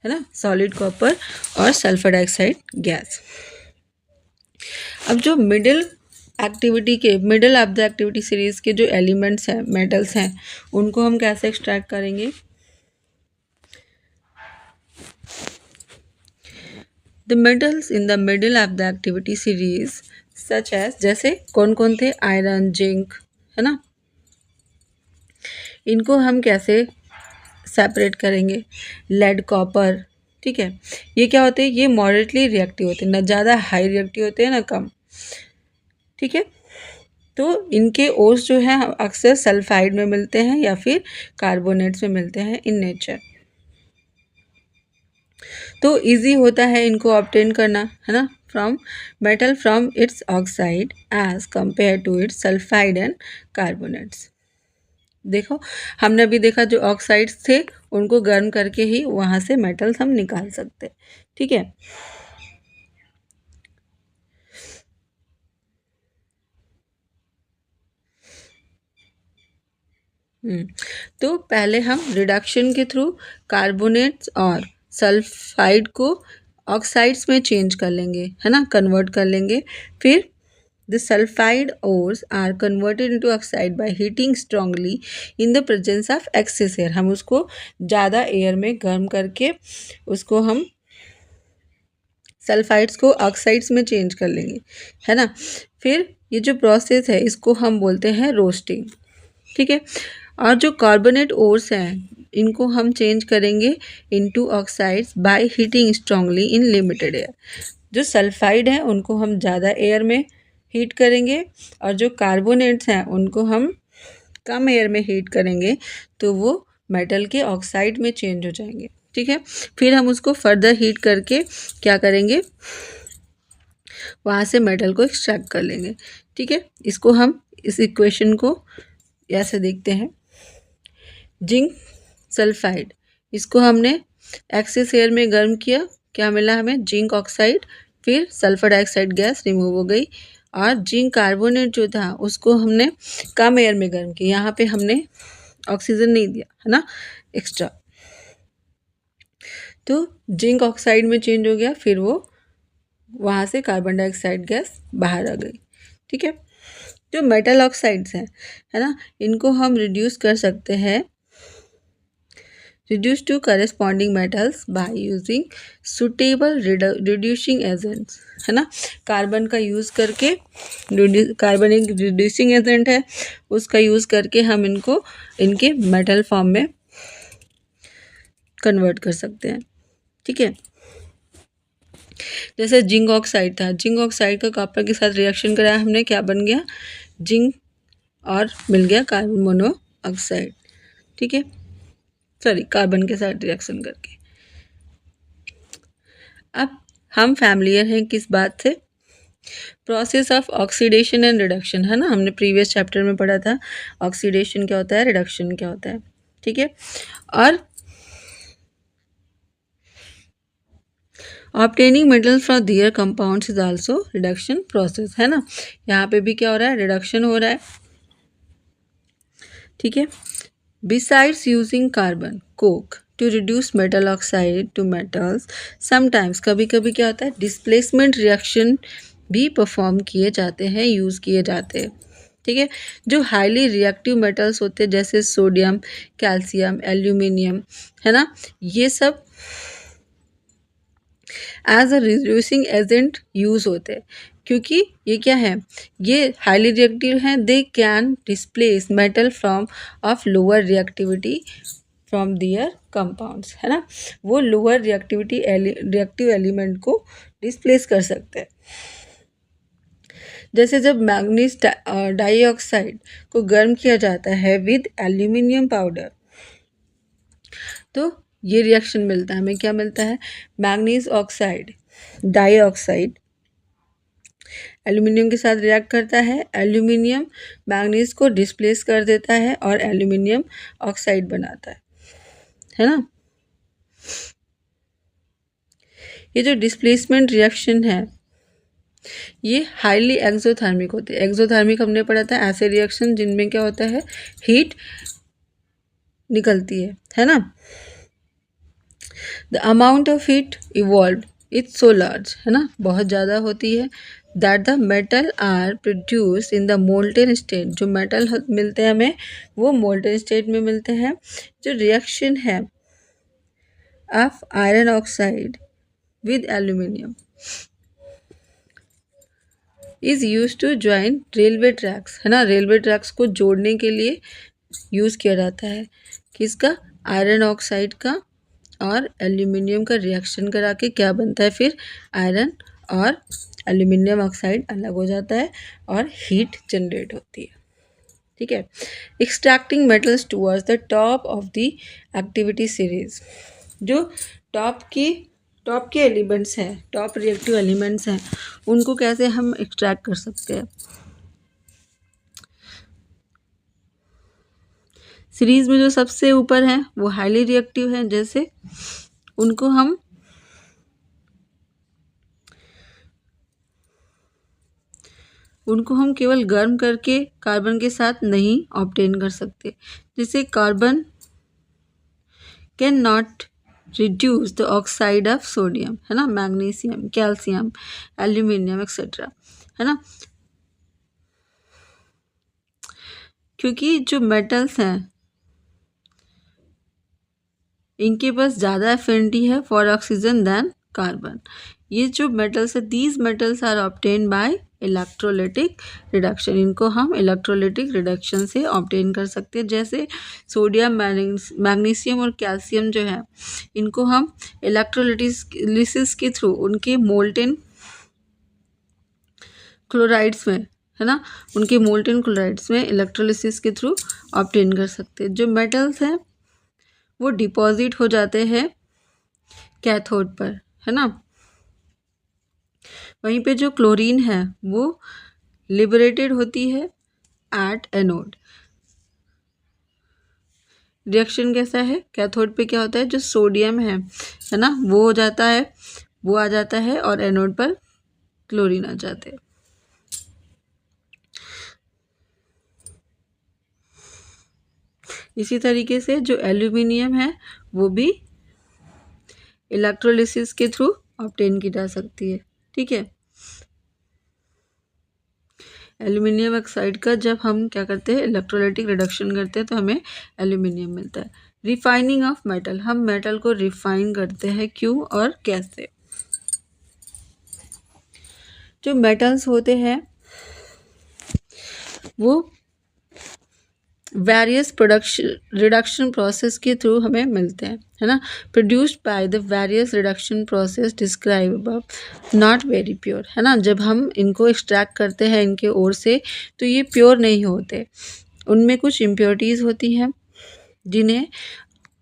है ना, सॉलिड कॉपर और सल्फर डाइऑक्साइड गैस। अब जो middle of the activity series के जो एलिमेंट्स हैं, मेटल्स हैं, उनको हम कैसे एक्सट्रैक्ट करेंगे? The metals in the middle of the activity series such as, जैसे कौन कौन थे? आयरन, जिंक, है ना, इनको हम कैसे सेपरेट करेंगे? लेड कॉपर, ठीक है, ये क्या होते हैं? ये मॉडरेटली रिएक्टिव होते हैं, ना ज़्यादा हाई रिएक्टिव होते हैं ना कम, ठीक है। तो इनके ओर्स जो है अक्सर सल्फाइड में मिलते हैं या फिर कार्बोनेट्स में मिलते हैं इन नेचर। तो इजी होता है इनको ऑब्टेन करना, है ना, from metal from its oxide as compare to its sulphide and carbonates. देखो, हमने अभी देखा जो ऑक्साइड्स थे उनको गर्म करके ही वहाँ से मेटल्स हम निकाल सकते, ठीक है। तो पहले हम रिडक्शन के थ्रू कार्बोनेट्स और सल्फाइड को ऑक्साइड्स में चेंज कर लेंगे, है ना, कन्वर्ट कर लेंगे। फिर the sulphide ores are converted into oxide by heating strongly in the presence of excess air. हम उसको ज़्यादा एयर में गर्म करके उसको हम सल्फाइड्स को ऑक्साइड्स में चेंज कर लेंगे, है ना। फिर ये जो प्रोसेस है इसको हम बोलते हैं रोस्टिंग, ठीक है। और जो कार्बोनेट ओर्स हैं इनको हम चेंज करेंगे into oxides bye heating strongly in limited air. जो सल्फाइड हैं उनको हम ज़्यादा एयर में हीट करेंगे और जो कार्बोनेट्स हैं उनको हम कम एयर में हीट करेंगे, तो वो मेटल के ऑक्साइड में चेंज हो जाएंगे, ठीक है। फिर हम उसको फर्दर हीट करके क्या करेंगे, वहाँ से मेटल को एक्सट्रैक्ट कर लेंगे, ठीक है। इसको हम इस इक्वेशन को ऐसे देखते हैं, जिंक सल्फाइड, इसको हमने एक्सेस एयर में गर्म किया, क्या मिला हमें? Zinc oxide. फिर सल्फर डाइऑक्साइड गैस रिमूव हो गई और जिंक कार्बोनेट जो था उसको हमने कम एयर में गर्म किया, यहाँ पे हमने ऑक्सीजन नहीं दिया, है ना, एक्स्ट्रा। तो जिंक ऑक्साइड में चेंज हो गया, फिर वो वहाँ से कार्बन डाइऑक्साइड गैस बाहर आ गई, ठीक है। जो मेटल ऑक्साइड्स हैं, है ना, इनको हम रिड्यूस कर सकते हैं, reduce to corresponding metals by using suitable reducing agents, है ना। कार्बन का यूज़ करके, कार्बन एक रिड्यूसिंग एजेंट है, उसका यूज़ करके हम इनको इनके मेटल फॉर्म में कन्वर्ट कर सकते हैं, ठीक है। जैसे जिंक ऑक्साइड था, जिंक ऑक्साइड का कॉपर के साथ रिएक्शन कराया हमने, क्या बन गया? जिंक और मिल गया कार्बन मोनोऑक्साइड, ठीक है, सॉरी, कार्बन के साथ रिएक्शन करके। अब हम फैमिलियर हैं किस बात से? Process of oxidation and reduction, है ना, हमने प्रीवियस चैप्टर में पढ़ा था ऑक्सीडेशन क्या होता है, रिडक्शन क्या होता है, ठीक है। और obtaining metal from their compounds is also reduction process, है ना। यहाँ पे भी क्या हो रहा है? रिडक्शन हो रहा है, ठीक है। Besides using carbon coke to reduce metal oxide to metals, sometimes कभी कभी क्या होता है, डिस्प्लेसमेंट रिएक्शन भी परफॉर्म किए जाते हैं, यूज़ किए जाते हैं, ठीक है। जो हाईली रिएक्टिव मेटल्स होते हैं जैसे सोडियम, कैल्शियम, एल्यूमिनियम, है ना, ये सब as a reducing agent use होते हैं, क्योंकि ये क्या है, ये हाईली रिएक्टिव हैं, they can displace metal from of lower reactivity from their compounds, है ना, वो लोअर रिएक्टिव एलिमेंट को डिस्प्लेस कर सकते हैं। जैसे जब मैग्नीज डाइऑक्साइड को गर्म किया जाता है विद एल्यूमिनियम पाउडर, तो ये रिएक्शन मिलता है हमें, क्या मिलता है? मैग्नीज ऑक्साइड डाइऑक्साइड एल्यूमिनियम के साथ रिएक्ट करता है, एल्यूमिनियम मैग्नीज को डिस्प्लेस कर देता है और एल्यूमिनियम ऑक्साइड बनाता है ना। ये जो डिस्प्लेसमेंट रिएक्शन है ये हाईली एक्सोथर्मिक होते हैं। एक्सोथर्मिक हमने पढ़ा था ऐसे रिएक्शन जिनमें क्या होता है, हीट निकलती है ना। The amount of heat evolve it's so large, है ना, बहुत ज़्यादा होती है, that the metal are produce in the molten state, जो मेटल मिलते हैं हमें वो मोल्टेन स्टेट में मिलते हैं। जो रिएक्शन है of iron oxide with aluminium is use to join railway tracks, है ना, रेलवे ट्रैक्स को जोड़ने के लिए यूज़ किया जाता है, किसका, आयरन ऑक्साइड का और एल्यूमिनियम का रिएक्शन करा के क्या बनता है, फिर आयरन और एल्यूमिनियम ऑक्साइड अलग हो जाता है और हीट जनरेट होती है। ठीक है, extracting metals towards the top of the activity series, जो टॉप के एलिमेंट्स हैं, टॉप रिएक्टिव एलिमेंट्स हैं, उनको कैसे हम एक्सट्रैक्ट कर सकते हैं। सीरीज में जो सबसे ऊपर है वो हाईली रिएक्टिव है, जैसे उनको हम केवल गर्म करके कार्बन के साथ नहीं ऑब्टेन कर सकते, जैसे carbon can not reduce the oxide of sodium, है ना, मैग्नीशियम, कैल्शियम, एल्यूमिनियम एक्सेट्रा, है ना, क्योंकि जो मेटल्स हैं इनके पास ज़्यादा एफिनिटी है फॉर ऑक्सीजन दैन कार्बन। ये जो मेटल्स है, these metals are obtain by electrolytic reduction, इनको हम इलेक्ट्रोलिटिक रिडक्शन से ऑब्टेन कर सकते हैं। जैसे सोडियम, मैग्नीशियम और कैल्शियम जो है, इनको हम इलेक्ट्रोलिसिस के थ्रू उनके मोल्टेन क्लोराइड्स में, है ना, उनके मोल्टेन क्लोराइड्स में इलेक्ट्रोलिसिस के थ्रू ऑब्टेन कर सकते हैं। जो मेटल्स हैं वो डिपॉजिट हो जाते हैं कैथोड पर, है ना, वहीं पे जो क्लोरीन है वो लिबरेटेड होती है एट एनोड। रिएक्शन कैसा है, कैथोड पे क्या होता है, जो सोडियम है ना, वो हो जाता है, वो आ जाता है और एनोड पर क्लोरीन आ जाते हैं। इसी तरीके से जो एल्यूमिनियम है वो भी इलेक्ट्रोलिसिस के थ्रू ऑब्टेन की जा सकती है। ठीक है, एल्यूमिनियम ऑक्साइड का जब हम क्या करते हैं, इलेक्ट्रोलाइटिक रिडक्शन करते हैं तो हमें एल्यूमिनियम मिलता है। रिफाइनिंग ऑफ मेटल, हम मेटल को रिफाइन करते हैं, क्यों और कैसे। जो मेटल्स होते हैं वो वेरियस प्रोडक्शन रिडक्शन प्रोसेस के थ्रू हमें मिलते हैं, है ना, produced by the various reduction process describe above, not very pure, है ना, जब हम इनको एक्सट्रैक्ट करते हैं इनके ओर से तो ये प्योर नहीं होते, उनमें कुछ इम्प्योरिटीज़ होती हैं जिन्हें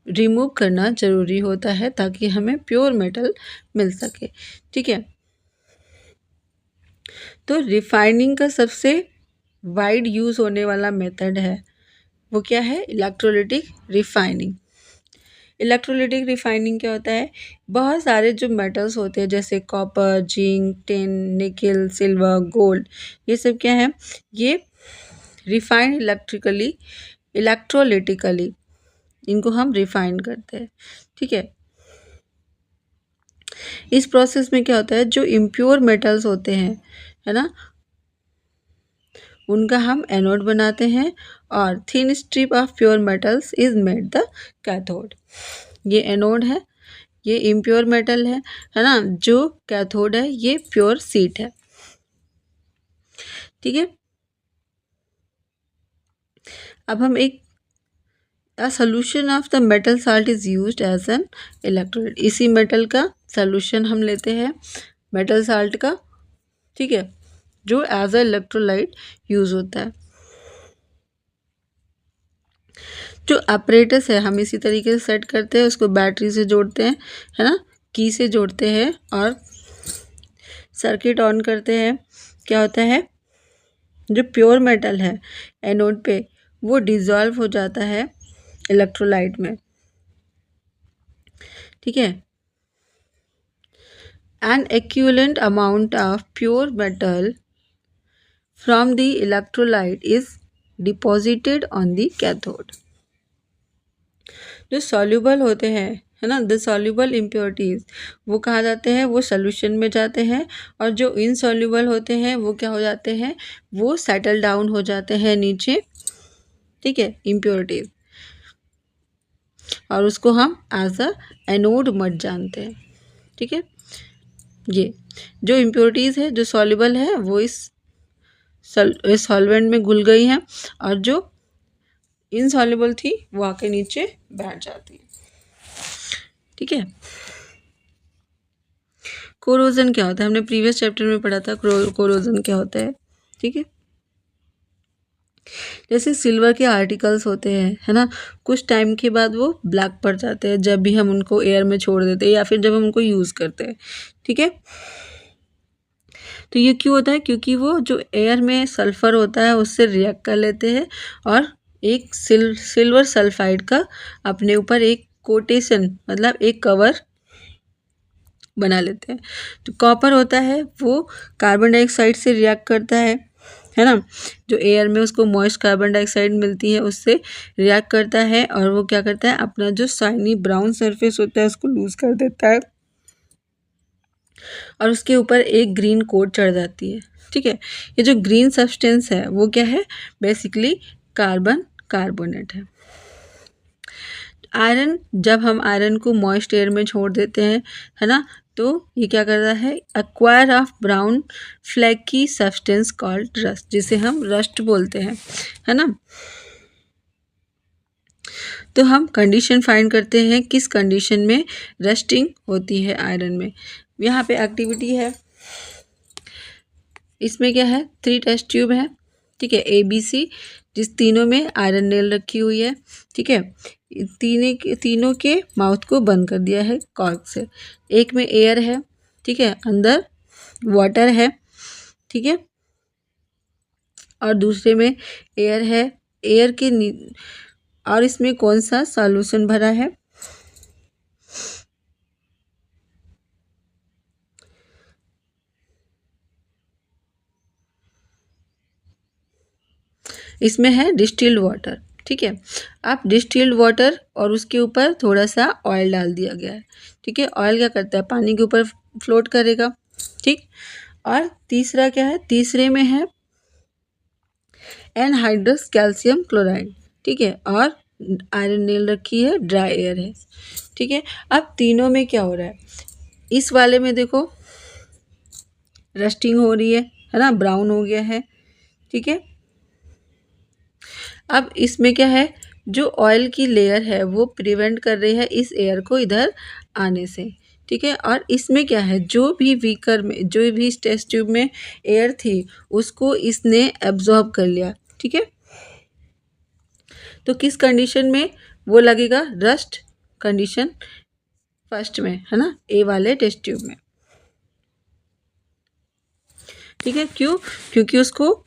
रिमूव करना ज़रूरी होता है ताकि हमें प्योर मेटल मिल सके। ठीक है, तो रिफाइनिंग का सबसे वाइड यूज़ होने वाला मेथड है वो क्या है, इलेक्ट्रोलिटिक रिफाइनिंग। इलेक्ट्रोलिटिक रिफाइनिंग क्या होता है, बहुत सारे जो मेटल्स होते हैं जैसे कॉपर, जिंक, टिन, निकल, सिल्वर, गोल्ड, ये सब क्या है, ये रिफाइंड इलेक्ट्रोलिटिकली इनको हम रिफाइन करते हैं। ठीक है, इस प्रोसेस में क्या होता है, जो इम्प्योर मेटल्स होते हैं, है ना, उनका हम एनोड बनाते हैं और thin strip of pure metals is made the cathode. ये एनोड है, ये इम्प्योर मेटल है ना, जो कैथोड है ये प्योर शीट है। ठीक है, अब हम एक A solution of the metal salt is used as an electrolyte, इसी मेटल का सोल्यूशन हम लेते हैं मेटल साल्ट का, ठीक है, जो एज अ इलेक्ट्रोलाइट यूज़ होता है। जो अपरेटस है हम इसी तरीके से सेट करते हैं, उसको बैटरी से जोड़ते हैं, है ना, की से जोड़ते हैं और सर्किट ऑन करते हैं। क्या होता है, जो प्योर मेटल है एनोड पे वो डिज़ोल्व हो जाता है इलेक्ट्रोलाइट में। ठीक है, an equivalent amount of pure metal from the electrolyte is deposited on the cathode। जो सॉल्युबल होते हैं, है ना, द सॉल्युबल इम्प्योरिटीज, वो कहाँ जाते हैं, वो सोल्यूशन में जाते हैं, और जो इनसॉल्युबल होते हैं वो क्या हो जाते हैं, वो सेटल डाउन हो जाते हैं नीचे। ठीक है, इम्प्योरिटीज, और उसको हम एज अ एनोड मड जानते हैं। ठीक है, ये जो इम्प्योरिटीज़ है जो सॉल्युबल है वो इस सॉल्वेंट में घुल गई हैं, और जो इनसॉल्युबल थी वो आके नीचे बैठ जाती है। ठीक है। कोरोजन क्या होता है, हमने प्रीवियस चैप्टर में पढ़ा था कोरोजन क्या होता है। ठीक है। जैसे सिल्वर के आर्टिकल्स होते हैं, है ना, कुछ टाइम के बाद वो ब्लैक पड़ जाते हैं जब भी हम उनको एयर में छोड़ देते हैं या फिर जब हम उनको यूज़ करते हैं। ठीक है। तो ये क्यों होता है, क्योंकि वो जो एयर में सल्फ़र होता है उससे रिएक्ट कर लेते हैं और एक सिल्वर सल्फाइड का अपने ऊपर एक कोटेशन मतलब एक कवर बना लेते हैं। तो कॉपर होता है वो कार्बन डाइऑक्साइड से रिएक्ट करता है ना, जो एयर में उसको मॉइस्ट कार्बन डाइऑक्साइड मिलती है उससे रिएक्ट करता है और वो क्या करता है, अपना जो शाइनी ब्राउन सरफेस होता है उसको लूज कर देता है और उसके ऊपर एक ग्रीन कोट चढ़ जाती है। ठीक है। ये जो ग्रीन सब्सटेंस है वो क्या है, बेसिकली कार्बन कार्बोनेट है। आयरन, जब हम आयरन को मॉइस्ट एयर में छोड़ देते हैं, है ना, तो ये क्या करता है, acquire of brown flaky substance called rust, जिसे हम रस्ट बोलते हैं, है ना। तो हम कंडीशन फाइंड करते हैं किस कंडीशन में रस्टिंग होती है आयरन में। यहाँ पे एक्टिविटी है, इसमें क्या है, 3 टेस्ट ट्यूब है। ठीक है, ABC, जिस तीनों में आयरन नेल रखी हुई है। ठीक है, तीनों के माउथ को बंद कर दिया है कॉर्क से। एक में एयर है, ठीक है, अंदर वाटर है, ठीक है, और दूसरे में एयर है, एयर के और इसमें कौन सा सॉल्यूशन भरा है, इसमें है डिस्टिल्ड वाटर। ठीक है, अब डिस्टिल्ड वाटर और उसके ऊपर थोड़ा सा ऑयल डाल दिया गया है। ठीक है, ऑयल क्या करता है, पानी के ऊपर फ्लोट करेगा। ठीक, और तीसरा क्या है, तीसरे में है एनहाइड्रस कैल्शियम क्लोराइड। ठीक है, और आयरन नेल रखी है, ड्राई एयर है। ठीक है, अब तीनों में क्या हो रहा है, इस वाले में देखो रस्टिंग हो रही है ना, ब्राउन हो गया है। ठीक है, अब इसमें क्या है, जो ऑयल की लेयर है वो प्रिवेंट कर रही है इस एयर को इधर आने से। ठीक है, और इसमें क्या है, जो भी बीकर में, जो भी टेस्ट ट्यूब में एयर थी उसको इसने एब्जॉर्ब कर लिया। ठीक है, तो किस कंडीशन में वो लगेगा, रस्ट कंडीशन फर्स्ट में, है ना, ए वाले टेस्ट ट्यूब में। ठीक है, क्यों, क्योंकि उसको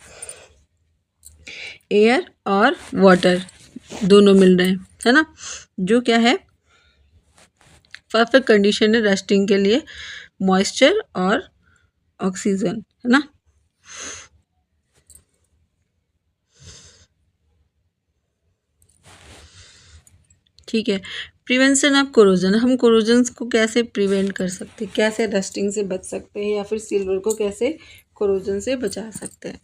एयर और वाटर दोनों मिल रहे हैं, है ना, जो क्या है परफेक्ट कंडीशन है रस्टिंग के लिए, मॉइस्चर और ऑक्सीजन, है ना। ठीक है, प्रिवेंशन ऑफ कोरोजन, हम कोरोजन को कैसे प्रिवेंट कर सकते हैं, कैसे रस्टिंग से बच सकते हैं, या फिर सिल्वर को कैसे कोरोजन से बचा सकते हैं।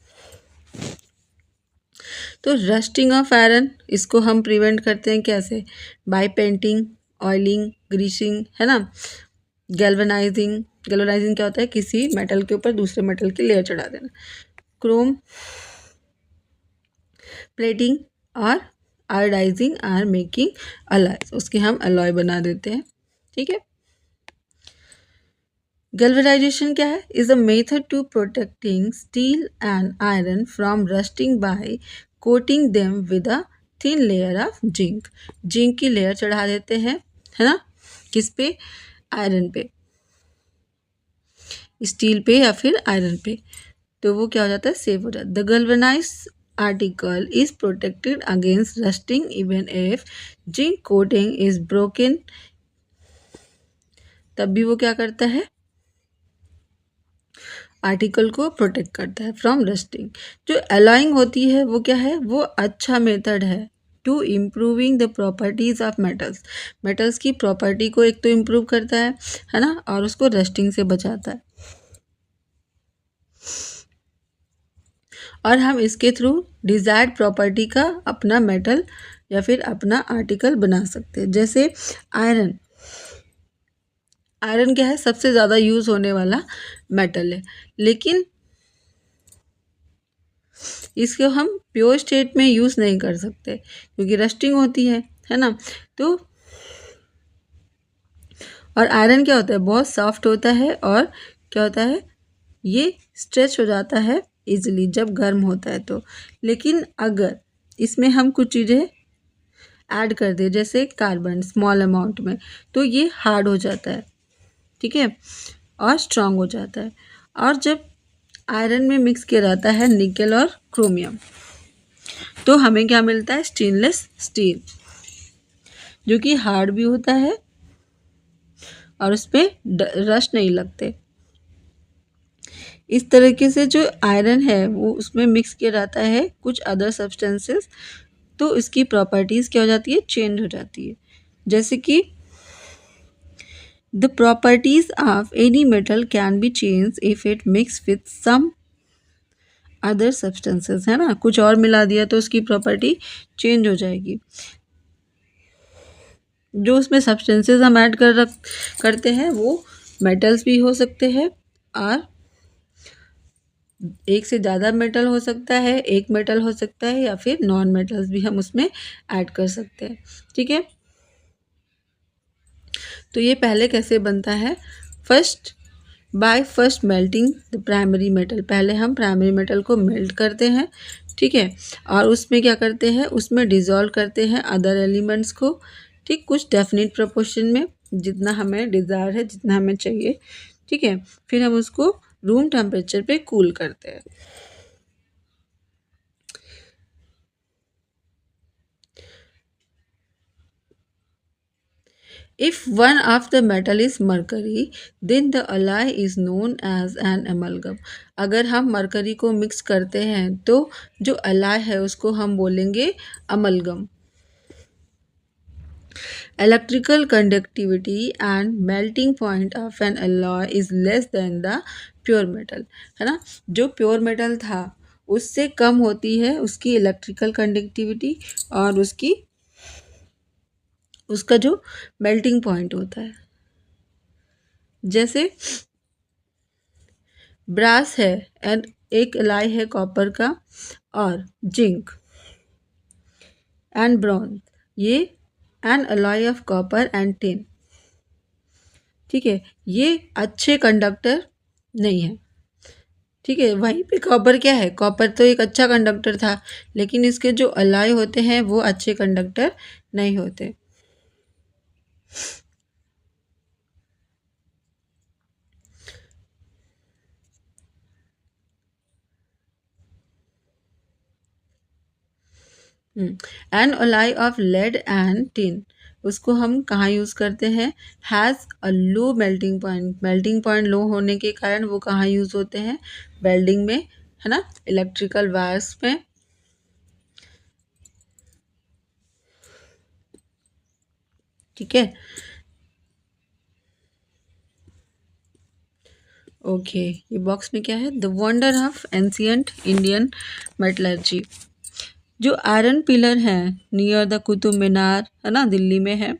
तो रस्टिंग ऑफ आयरन, इसको हम प्रिवेंट करते हैं कैसे, बाय पेंटिंग, ऑयलिंग, ग्रीसिंग, है ना, गैल्वेनाइजिंग। गैल्वेनाइजिंग क्या होता है, किसी मेटल के ऊपर दूसरे मेटल की लेयर चढ़ा देना। क्रोम प्लेटिंग और आयोडाइजिंग आर मेकिंग अलॉय, उसके हम अलॉय बना देते हैं। ठीक है, गैल्वेनाइजेशन क्या है, is a method to protecting steel and iron from rusting by coating them with a thin layer of zinc. Zinc की लेयर चढ़ा देते हैं, है ना, किस पे, आयरन पे, स्टील पे या फिर आयरन पे, तो वो क्या हो जाता है, सेव हो जाता है। The galvanise article is protected against rusting even if zinc coating is broken, तब भी वो क्या करता है, आर्टिकल को प्रोटेक्ट करता है फ्रॉम रस्टिंग। जो अलॉइंग होती है वो क्या है, वो अच्छा मेथड है to improving the properties of metals, metals की प्रॉपर्टी को एक तो इम्प्रूव करता है ना, और उसको रस्टिंग से बचाता है, और हम इसके थ्रू डिजायर्ड प्रॉपर्टी का अपना मेटल या फिर अपना आर्टिकल बना सकते हैं। जैसे आयरन, आयरन क्या है, सबसे ज़्यादा यूज़ होने वाला मेटल है, लेकिन इसको हम प्योर स्टेट में यूज़ नहीं कर सकते क्योंकि रस्टिंग होती है ना। तो और आयरन क्या होता है, बहुत सॉफ्ट होता है और क्या होता है, ये स्ट्रेच हो जाता है इजीली जब गर्म होता है तो। लेकिन अगर इसमें हम कुछ चीज़ें ऐड कर दें जैसे कार्बन स्मॉल अमाउंट में, तो ये हार्ड हो जाता है, ठीक है, और स्ट्रांग हो जाता है। और जब आयरन में मिक्स किया जाता है निकल और क्रोमियम, तो हमें क्या मिलता है, स्टेनलेस स्टील, जो कि हार्ड भी होता है और उस पर रस्ट नहीं लगते। इस तरीके से जो आयरन है वो उसमें मिक्स किया जाता है कुछ अदर सब्सटेंसेस, तो इसकी प्रॉपर्टीज़ क्या हो जाती है, चेंज हो जाती है। जैसे कि the properties of any metal can be change if it mix with some other substances, है ना, कुछ और मिला दिया तो उसकी प्रॉपर्टी चेंज हो जाएगी। जो उसमें सब्सटेंसेस हम ऐड करते हैं वो मेटल्स भी हो सकते हैं, और एक से ज़्यादा मेटल हो सकता है, एक मेटल हो सकता है, या फिर नॉन मेटल्स भी हम उसमें ऐड कर सकते हैं, ठीक है। तो ये पहले कैसे बनता है, first melting the primary metal, पहले हम प्राइमरी मेटल को मेल्ट करते हैं, ठीक है, और उसमें क्या करते हैं, उसमें डिज़ोल्व करते हैं अदर एलिमेंट्स को, ठीक, कुछ डेफिनेट प्रोपोर्शन में, जितना हमें डिज़ायर है, जितना हमें चाहिए, ठीक है। फिर हम उसको रूम टेम्परेचर पे कूल करते हैं। If one of the metal is mercury, then the alloy is known as an amalgam. अगर हम मरकरी को मिक्स करते हैं तो जो alloy है उसको हम बोलेंगे amalgam. Electrical conductivity and melting point of an alloy is less than the pure metal, है ना। जो प्योर मेटल था उससे कम होती है उसकी इलेक्ट्रिकल कंडक्टिविटी और उसका जो मेल्टिंग पॉइंट होता है। जैसे ब्रास है एंड एक एलाई है कॉपर का, और जिंक एंड ब्रॉन्ज, ये N alloy of copper and tin, ठीक है, ये अच्छे कंडक्टर नहीं है, ठीक है। वहीं पे कॉपर क्या है, कॉपर तो एक अच्छा कंडक्टर था, लेकिन इसके जो अलॉय होते हैं वो अच्छे कंडक्टर नहीं होते। An alloy of lead and tin, उसको हम कहाँ यूज़ करते हैं, has a low melting point, melting point low होने के कारण वो कहाँ यूज़ होते हैं, वेल्डिंग में, है ना, इलेक्ट्रिकल वायर्स में, ठीक है। ओके, ये बॉक्स में क्या है, the wonder of ancient Indian metallurgy. जो आयरन पिलर है नियर द कुतुब मीनार, है ना, दिल्ली में है,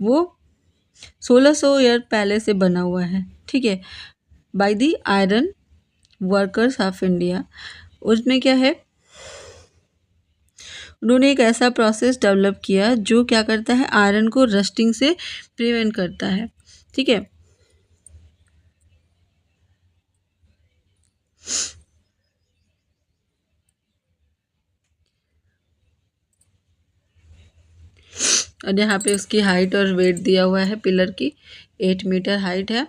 वो 1600 ईयर पहले से बना हुआ है, ठीक है, by the iron workers of India. उसमें क्या है, उन्होंने एक ऐसा प्रोसेस डेवलप किया जो क्या करता है, आयरन को रस्टिंग से प्रिवेंट करता है, ठीक है। और यहाँ पे उसकी हाइट और वेट दिया हुआ है, पिलर की 8 मीटर हाइट है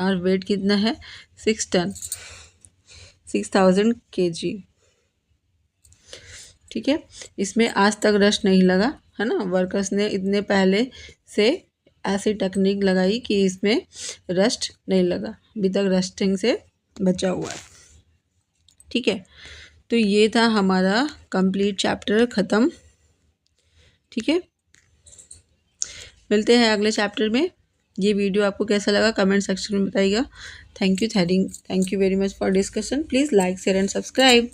और वेट कितना है, 6 टन, 6000 kg, ठीक है। इसमें आज तक रस्ट नहीं लगा, है ना, वर्कर्स ने इतने पहले से ऐसी टेक्निक लगाई कि इसमें रस्ट नहीं लगा, अभी तक रस्टिंग से बचा हुआ है, ठीक है। तो ये था हमारा कंप्लीट चैप्टर ख़त्म, ठीक है। मिलते हैं अगले चैप्टर में। ये वीडियो आपको कैसा लगा कमेंट सेक्शन में बताइएगा। Thank you very much for discussion. Please like share and subscribe.